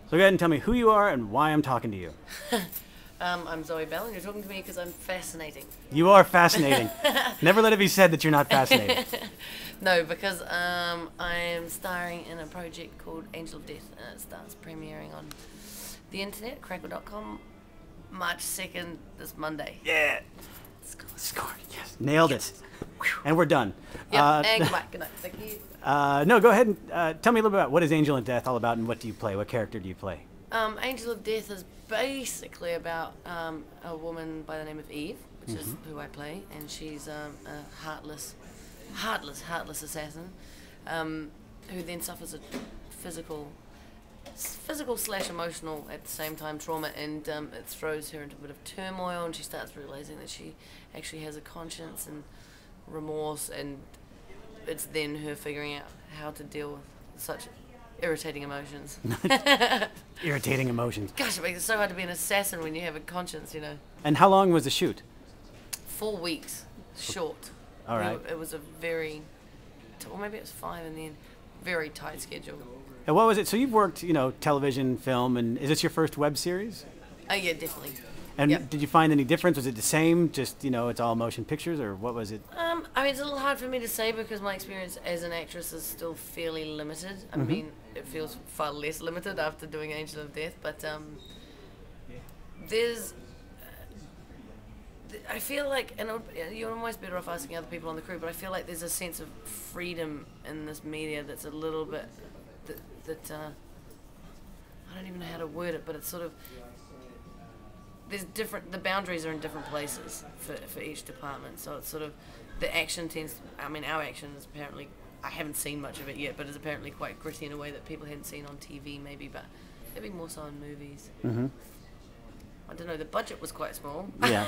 So go ahead and tell me who you are and why I'm talking to you. I'm Zoe Bell, and you're talking to me because I'm fascinating. You are fascinating. Never let it be said that you're not fascinating. No, because I'm starring in a project called Angel of Death, and it starts premiering on the internet, crackle.com, March 2nd, this Monday. Yeah. Scored. Yes. Nailed it. And we're done. Yeah, and goodbye. Good night. Thank you. No, go ahead and tell me a little bit about what is Angel of Death all about and what do you play? What character do you play? Angel of Death is basically about a woman by the name of Eve, which is who I play, and she's a heartless assassin who then suffers a physical / emotional at the same time trauma, and it throws her into a bit of turmoil, and she starts realizing that she actually has a conscience and remorse, and it's then her figuring out how to deal with such irritating emotions. Irritating emotions. Gosh, it makes it so hard to be an assassin when you have a conscience, you know. And how long was the shoot? 4 weeks, short. All right. It was a very, or maybe it was 5 in the end, very tight schedule. And what was it? So you've worked, television, film, and is this your first web series? Oh yeah, definitely. And Yep. did you find any difference? Was it the same? Just, it's all motion pictures, or what was it? I mean, it's a little hard for me to say because my experience as an actress is still fairly limited. I mean, it feels far less limited after doing Angel of Death, but there's... I feel like, and you're almost better off asking other people on the crew, but I feel like there's a sense of freedom in this media that's a little bit... that I don't even know how to word it, but it's sort of... the boundaries are in different places for each department, so it's sort of, the action tends, our action is apparently, I haven't seen much of it yet, but it's apparently quite gritty in a way that people hadn't seen on TV maybe, but maybe more so in movies. I don't know, the budget was quite small. Yeah.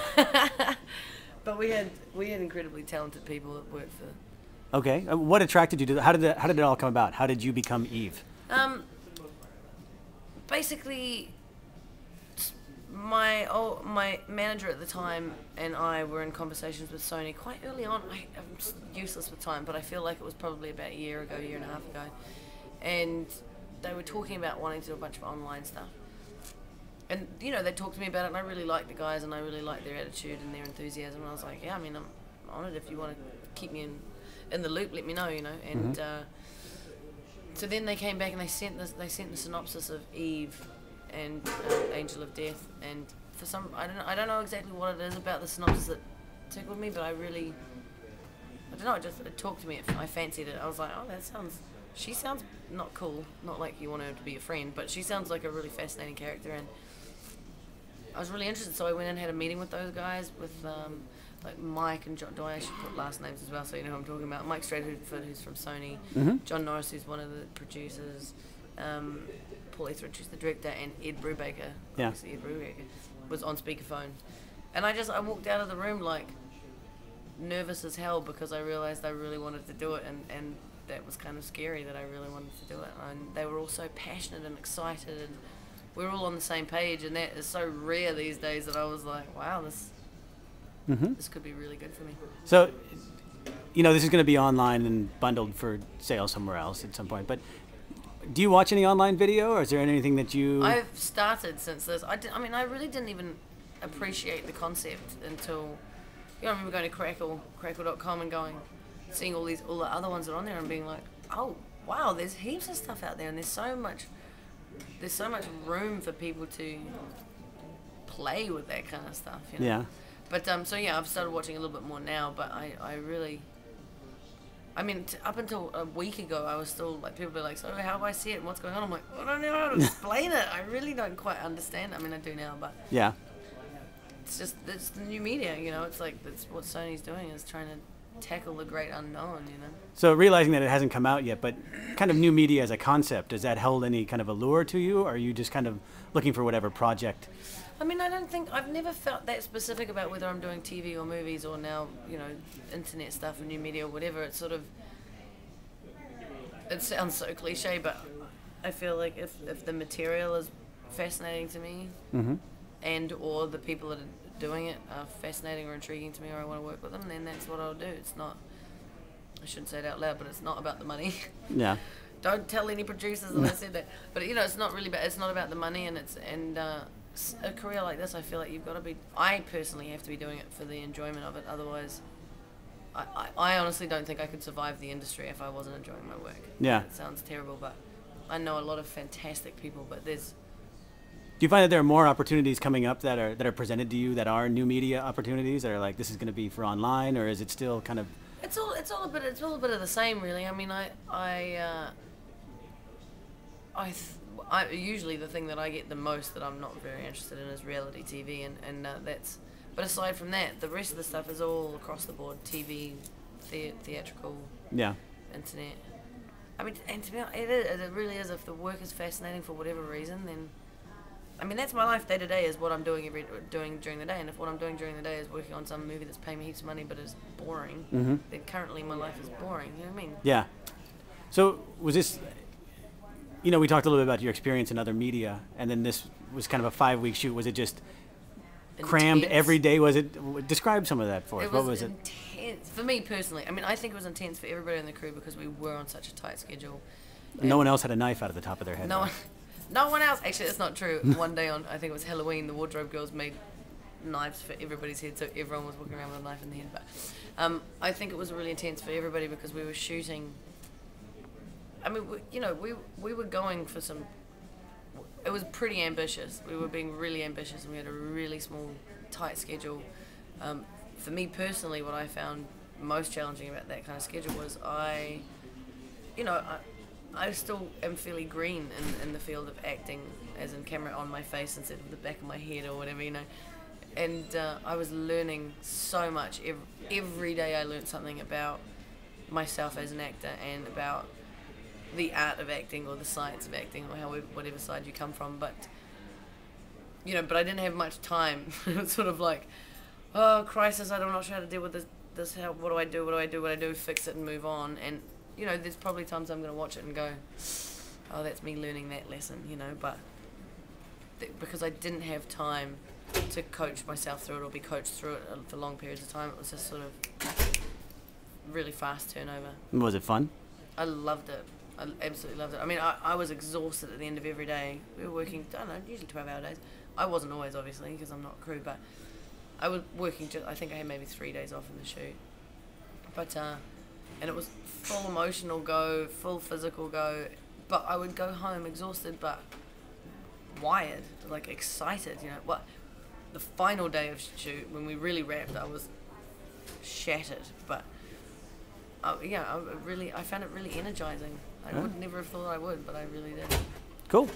But we had incredibly talented people that worked for... Okay. What attracted you to how did it all come about? How did you become Eve? Basically... My manager at the time and I were in conversations with Sony quite early on. I'm useless with time, but I feel like it was probably about a year and a half ago. And they were talking about wanting to do a bunch of online stuff. And, they talked to me about it, and I really liked the guys, and I really liked their attitude and their enthusiasm. And I was like, yeah, I'm honoured. If you want to keep me in the loop, let me know, And so then they came back and they sent the synopsis of Eve and Angel of Death, and for some, I don't know exactly what it is about the synopsis that tickled me, but I don't know, it talked to me, I fancied it. I was like, oh, she sounds not cool, not like you want her to be a friend, but she sounds like a really fascinating character, and I was really interested, so I went and had a meeting with those guys, with like Mike and John. I should put last names as well, so you know who I'm talking about. Mike Stratford, who's from Sony, John Norris, who's one of the producers, Paul Etheridge, who's the director, and Ed Brubaker, obviously Ed Brubaker, was on speakerphone. And I walked out of the room like nervous as hell because I realized I really wanted to do it, and that was kind of scary that I really wanted to do it. And they were all so passionate and excited, and we were all on the same page, and that is so rare these days that I was like, wow, this could be really good for me. So, this is going to be online and bundled for sale somewhere else at some point, but do you watch any online video, or is there anything that you... I've started since this. I really didn't even appreciate the concept until... I remember going to crackle.com and seeing all the other ones that are on there and being like, oh, wow, there's heaps of stuff out there, and there's so much room for people to play with that kind of stuff, Yeah. But, I've started watching a little bit more now, but I really... up until a week ago, I was still like, people were like, so how do I see it and what's going on? I'm like, I don't know how to explain it. I really don't quite understand. I do now, but yeah, it's the new media, It's like, that's what Sony's doing, is trying to tackle the great unknown, So realizing that it hasn't come out yet, but kind of new media as a concept, does that hold any kind of allure to you, or are you just kind of looking for whatever project? I've never felt that specific about whether I'm doing TV or movies or now, internet stuff or new media or whatever. It's sort of, it sounds so cliche, but I feel like if the material is fascinating to me, and or the people that are doing it are fascinating or intriguing to me, or I want to work with them, then that's what I'll do. It's not, I shouldn't say it out loud, but it's not about the money. Yeah. Don't tell any producers that I said that. But you know, it's not really it's not about the money, and a career like this, I feel like you've got to be. I personally have to be doing it for the enjoyment of it. Otherwise, I honestly don't think I could survive the industry if I wasn't enjoying my work. Yeah. It sounds terrible, but I know a lot of fantastic people. But there's. Do you find that there are more opportunities coming up that are presented to you that are new media opportunities that are like this is going to be for online, or is it still kind of? It's all a bit of the same, really. I mean, I usually the thing that I get the most that I'm not very interested in is reality TV, and that's. But aside from that, the rest of the stuff is all across the board: TV, theatrical, Yeah. internet. I mean, and to be honest, it really is. If the work is fascinating for whatever reason, then. I mean, that's my life day to day, is what I'm doing during the day. And if what I'm doing during the day is working on some movie that's paying me heaps of money but is boring, then currently my life is boring. You know what I mean? Yeah. So was this, you know, we talked a little bit about your experience in other media, and then this was kind of a 5-week shoot. Was it just crammed Intense. every day? Was it, describe some of that for us. What was it? Intense. For me personally, I mean, I think it was intense for everybody in the crew because we were on such a tight schedule. No one else had a knife out of the top of their head. No one else. Actually, it's not true. One day I think it was Halloween, the wardrobe girls made knives for everybody's head, so everyone was walking around with a knife in the head. But I think it was really intense for everybody because we were shooting. I mean, we were going for some. It was pretty ambitious. We were being really ambitious, and we had a really small, tight schedule. For me personally, what I found most challenging about that kind of schedule was I still am fairly green in the field of acting, as in camera on my face instead of the back of my head or whatever, you know. And I was learning so much. Every day I learned something about myself as an actor and about the art of acting or the science of acting or whatever side you come from. But I didn't have much time. It was sort of like, oh, crisis, I'm not sure how to deal with this. What do I do? Fix it and move on. And there's probably times I'm going to watch it and go, oh, that's me learning that lesson, but because I didn't have time to coach myself through it or be coached through it for long periods of time, it was just sort of really fast turnover. Was it fun? I loved it. I absolutely loved it. I mean, I was exhausted at the end of every day. We were working, I don't know, usually 12-hour days. I wasn't always, obviously, because I'm not crew, but I was working, I think I had maybe 3 days off in the shoot. But, and it was full emotional go, full physical go, but I would go home exhausted but wired, like excited, the final day of shoot, when we really wrapped, I was shattered, but I found it really energizing. I would never have thought I would, but I really did. Cool.